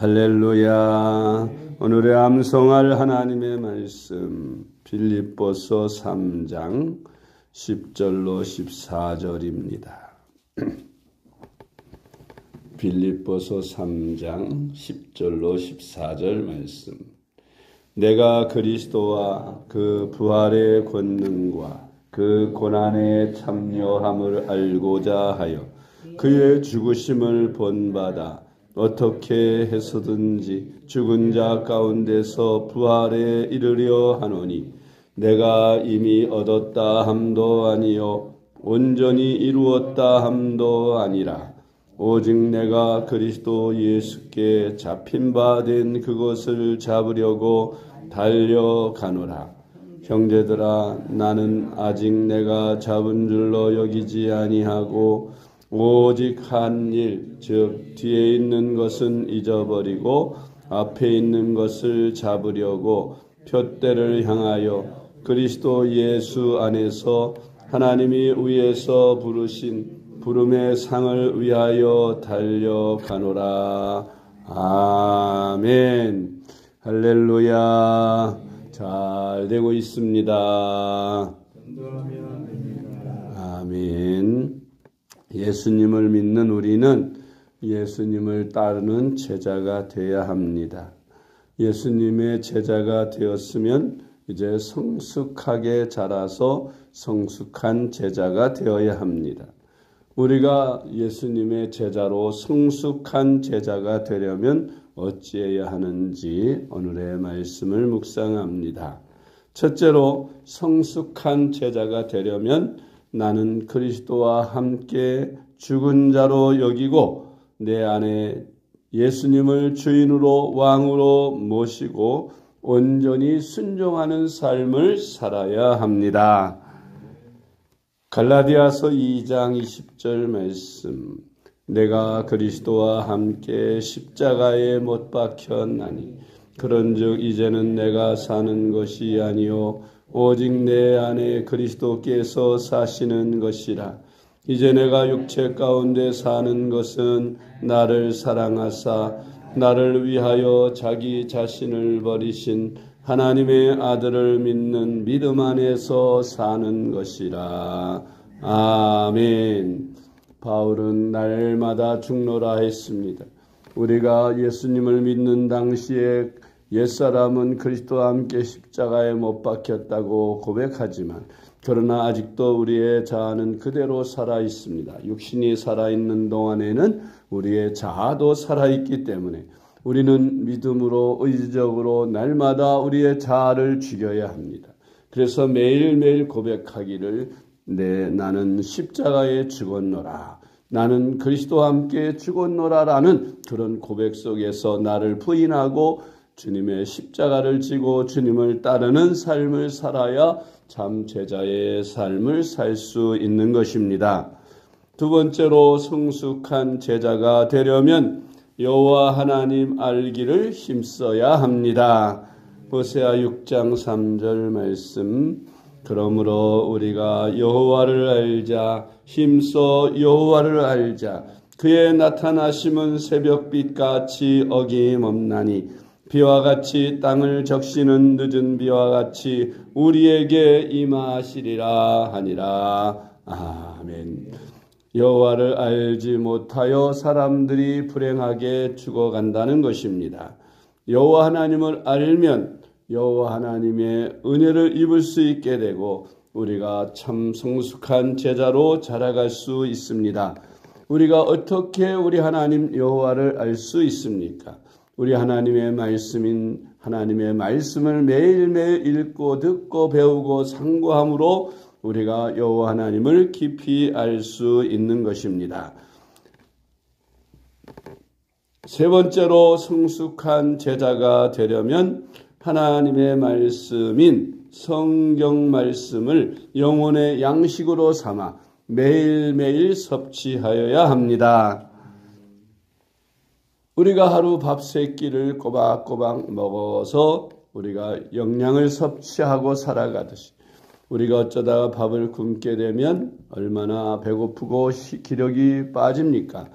할렐루야. 오늘의 암송할 하나님의 말씀 빌립보서 3장 10절로 14절입니다. 빌립보서 3장 10절로 14절 말씀. 내가 그리스도와 그 부활의 권능과 그 고난에 참여함을 알고자 하여 그의 죽으심을 본받아 어떻게 해서든지 죽은 자 가운데서 부활에 이르려 하노니 내가 이미 얻었다 함도 아니요 온전히 이루었다 함도 아니라 오직 내가 그리스도 예수께 잡힌 바 된 그것을 잡으려고 달려가노라. 형제들아, 나는 아직 내가 잡은 줄로 여기지 아니하고 오직 한 일, 즉 뒤에 있는 것은 잊어버리고 앞에 있는 것을 잡으려고 표대를 향하여 그리스도 예수 안에서 하나님이 위에서 부르신 부름의 상을 위하여 달려가노라. 아멘. 할렐루야. 잘 되고 있습니다. 아멘. 예수님을 믿는 우리는 예수님을 따르는 제자가 되어야 합니다. 예수님의 제자가 되었으면 이제 성숙하게 자라서 성숙한 제자가 되어야 합니다. 우리가 예수님의 제자로 성숙한 제자가 되려면 어찌해야 하는지 오늘의 말씀을 묵상합니다. 첫째로 성숙한 제자가 되려면 나는 그리스도와 함께 죽은 자로 여기고 내 안에 예수님을 주인으로 왕으로 모시고 온전히 순종하는 삶을 살아야 합니다. 갈라디아서 2장 20절 말씀. 내가 그리스도와 함께 십자가에 못 박혔나니 그런즉 이제는 내가 사는 것이 아니요 오직 내 안에 그리스도께서 사시는 것이라. 이제 내가 육체 가운데 사는 것은 나를 사랑하사 나를 위하여 자기 자신을 버리신 하나님의 아들을 믿는 믿음 안에서 사는 것이라. 아멘. 바울은 날마다 죽노라 했습니다. 우리가 예수님을 믿는 당시에 옛사람은 그리스도와 함께 십자가에 못 박혔다고 고백하지만 그러나 아직도 우리의 자아는 그대로 살아있습니다. 육신이 살아있는 동안에는 우리의 자아도 살아있기 때문에 우리는 믿음으로 의지적으로 날마다 우리의 자아를 죽여야 합니다. 그래서 매일매일 고백하기를 나는 십자가에 죽었노라. 나는 그리스도와 함께 죽었노라라는 그런 고백 속에서 나를 부인하고 주님의 십자가를 지고 주님을 따르는 삶을 살아야 참 제자의 삶을 살 수 있는 것입니다. 두 번째로 성숙한 제자가 되려면 여호와 하나님 알기를 힘써야 합니다. 호세아 6장 3절 말씀. 그러므로 우리가 여호와를 알자. 힘써 여호와를 알자. 그의 나타나심은 새벽빛같이 어김없나니 비와 같이 땅을 적시는 늦은 비와 같이 우리에게 임하시리라 하니라. 아멘. 여호와를 알지 못하여 사람들이 불행하게 죽어간다는 것입니다. 여호와 하나님을 알면 여호와 하나님의 은혜를 입을 수 있게 되고 우리가 참 성숙한 제자로 자라갈 수 있습니다. 우리가 어떻게 우리 하나님 여호와를 알 수 있습니까? 우리 하나님의 말씀인 하나님의 말씀을 매일매일 읽고 듣고 배우고 상고함으로 우리가 여호와 하나님을 깊이 알 수 있는 것입니다. 세 번째로 성숙한 제자가 되려면 하나님의 말씀인 성경 말씀을 영혼의 양식으로 삼아 매일매일 섭취하여야 합니다. 우리가 하루 밥 세 끼를 꼬박꼬박 먹어서 우리가 영양을 섭취하고 살아가듯이 우리가 어쩌다가 밥을 굶게 되면 얼마나 배고프고 기력이 빠집니까?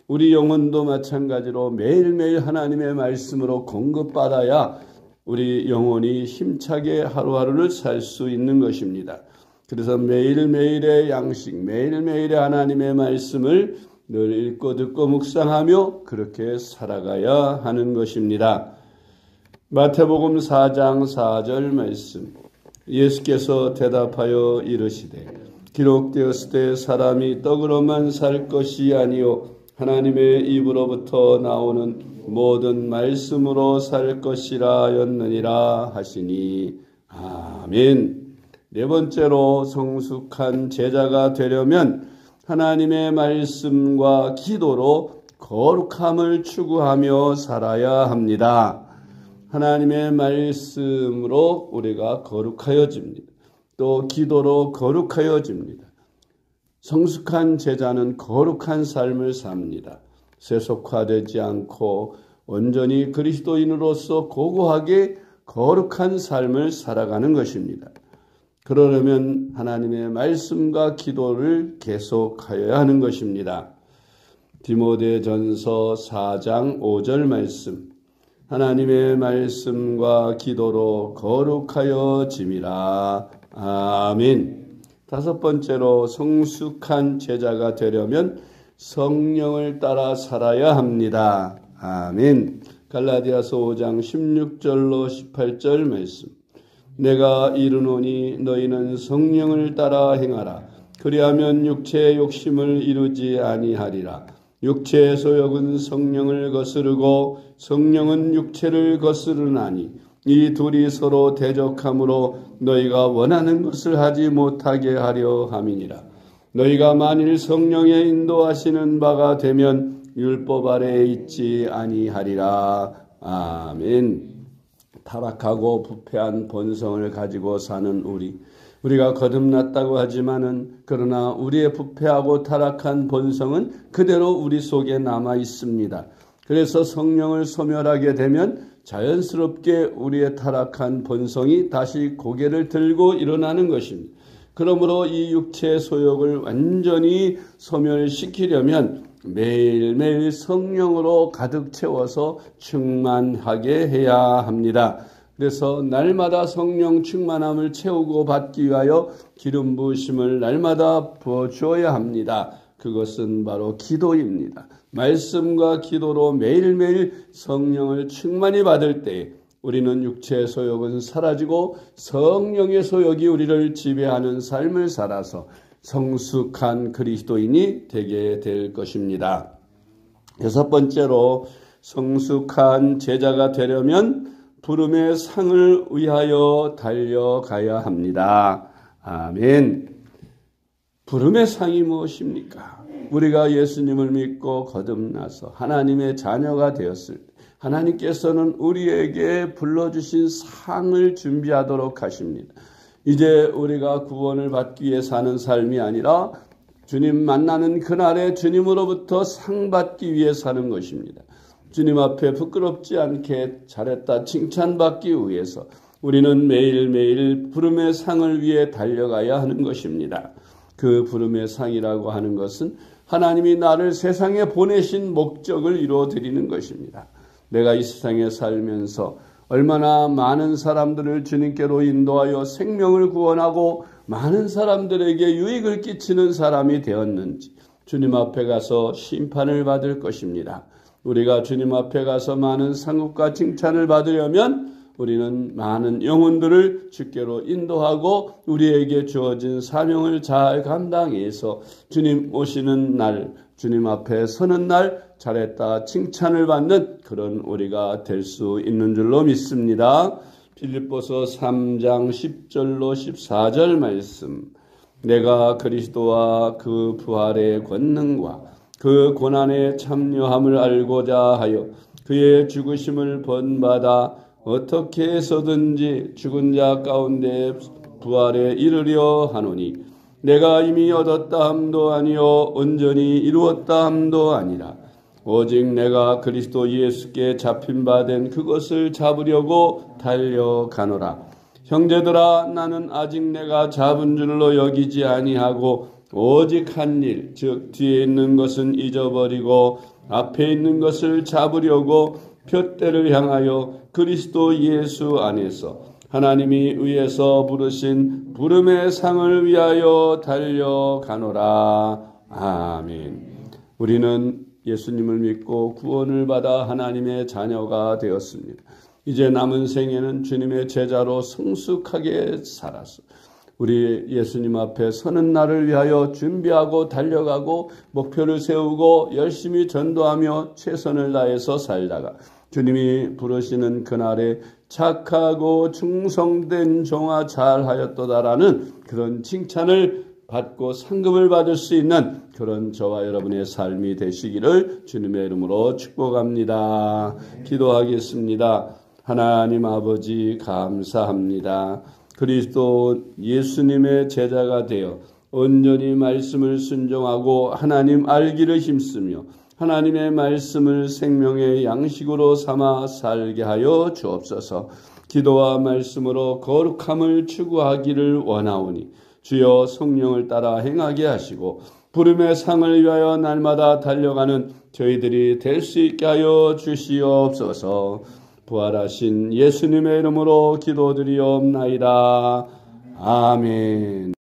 우리 영혼도 마찬가지로 매일매일 하나님의 말씀으로 공급받아야 우리 영혼이 힘차게 하루하루를 살 수 있는 것입니다. 그래서 매일매일의 양식, 매일매일의 하나님의 말씀을 늘 읽고 듣고 묵상하며 그렇게 살아가야 하는 것입니다. 마태복음 4장 4절 말씀, 예수께서 대답하여 이르시되 기록되었을 때 사람이 떡으로만 살 것이 아니요 하나님의 입으로부터 나오는 모든 말씀으로 살 것이라 였느니라 하시니 아멘. 네 번째로 성숙한 제자가 되려면 하나님의 말씀과 기도로 거룩함을 추구하며 살아야 합니다. 하나님의 말씀으로 우리가 거룩하여집니다. 또 기도로 거룩하여집니다. 성숙한 제자는 거룩한 삶을 삽니다. 세속화되지 않고 온전히 그리스도인으로서 고고하게 거룩한 삶을 살아가는 것입니다. 그러려면 하나님의 말씀과 기도를 계속하여야 하는 것입니다. 디모데전서 4장 5절 말씀, 하나님의 말씀과 기도로 거룩하여짐이라. 아멘. 다섯 번째로 성숙한 제자가 되려면 성령을 따라 살아야 합니다. 아멘. 갈라디아서 5장 16절로 18절 말씀, 내가 이르노니 너희는 성령을 따라 행하라. 그리하면 육체의 욕심을 이루지 아니하리라. 육체의 소욕은 성령을 거스르고 성령은 육체를 거스르나니 이 둘이 서로 대적하므로 너희가 원하는 것을 하지 못하게 하려 함이니라. 너희가 만일 성령의 인도하시는 바가 되면 율법 아래에 있지 아니하리라. 아멘. 타락하고 부패한 본성을 가지고 사는 우리가 거듭났다고 하지만은 그러나 우리의 부패하고 타락한 본성은 그대로 우리 속에 남아 있습니다. 그래서 성령을 소멸하게 되면 자연스럽게 우리의 타락한 본성이 다시 고개를 들고 일어나는 것입니다. 그러므로 이 육체의 소욕을 완전히 소멸시키려면 매일매일 성령으로 가득 채워서 충만하게 해야 합니다. 그래서 날마다 성령 충만함을 채우고 받기 위하여 기름 부으심을 날마다 부어주어야 합니다. 그것은 바로 기도입니다. 말씀과 기도로 매일매일 성령을 충만히 받을 때 우리는 육체의 소욕은 사라지고 성령의 소욕이 우리를 지배하는 삶을 살아서 성숙한 그리스도인이 되게 될 것입니다. 여섯 번째로 성숙한 제자가 되려면 부름의 상을 위하여 달려가야 합니다. 아멘. 부름의 상이 무엇입니까? 우리가 예수님을 믿고 거듭나서 하나님의 자녀가 되었을 때 하나님께서는 우리에게 불러주신 상을 준비하도록 하십니다. 이제 우리가 구원을 받기 위해 사는 삶이 아니라 주님 만나는 그날에 주님으로부터 상 받기 위해 사는 것입니다. 주님 앞에 부끄럽지 않게 잘했다 칭찬받기 위해서 우리는 매일매일 부름의 상을 위해 달려가야 하는 것입니다. 그 부름의 상이라고 하는 것은 하나님이 나를 세상에 보내신 목적을 이루어드리는 것입니다. 내가 이 세상에 살면서 얼마나 많은 사람들을 주님께로 인도하여 생명을 구원하고 많은 사람들에게 유익을 끼치는 사람이 되었는지 주님 앞에 가서 심판을 받을 것입니다. 우리가 주님 앞에 가서 많은 상급과 칭찬을 받으려면 우리는 많은 영혼들을 주께로 인도하고 우리에게 주어진 사명을 잘 감당해서 주님 오시는 날, 주님 앞에 서는 날 잘했다 칭찬을 받는 그런 우리가 될 수 있는 줄로 믿습니다. 빌립보서 3장 10절로 14절 말씀, 내가 그리스도와 그 부활의 권능과 그 고난의 참여함을 알고자 하여 그의 죽으심을 본받아 어떻게 해서든지 죽은 자 가운데 부활에 이르려 하노니 내가 이미 얻었다 함도 아니요 온전히 이루었다 함도 아니라 오직 내가 그리스도 예수께 잡힌 바 된 그것을 잡으려고 달려가노라. 형제들아, 나는 아직 내가 잡은 줄로 여기지 아니하고 오직 한 일, 즉 뒤에 있는 것은 잊어버리고 앞에 있는 것을 잡으려고 푯대를 향하여 그리스도 예수 안에서 하나님이 위에서 부르신 부름의 상을 위하여 달려가노라. 아멘. 우리는 예수님을 믿고 구원을 받아 하나님의 자녀가 되었습니다. 이제 남은 생에는 주님의 제자로 성숙하게 살아서 우리 예수님 앞에 서는 날을 위하여 준비하고 달려가고 목표를 세우고 열심히 전도하며 최선을 다해서 살다가 주님이 부르시는 그날에 착하고 충성된 종아 잘하였도다라는 그런 칭찬을 받고 상급을 받을 수 있는 그런 저와 여러분의 삶이 되시기를 주님의 이름으로 축복합니다. 기도하겠습니다. 하나님 아버지 감사합니다. 그리스도 예수님의 제자가 되어 온전히 말씀을 순종하고 하나님 알기를 힘쓰며 하나님의 말씀을 생명의 양식으로 삼아 살게 하여 주옵소서. 기도와 말씀으로 거룩함을 추구하기를 원하오니 주여 성령을 따라 행하게 하시고 부름의 상을 위하여 날마다 달려가는 저희들이 될 수 있게 하여 주시옵소서. 부활하신 예수님의 이름으로 기도드리옵나이다. 아멘.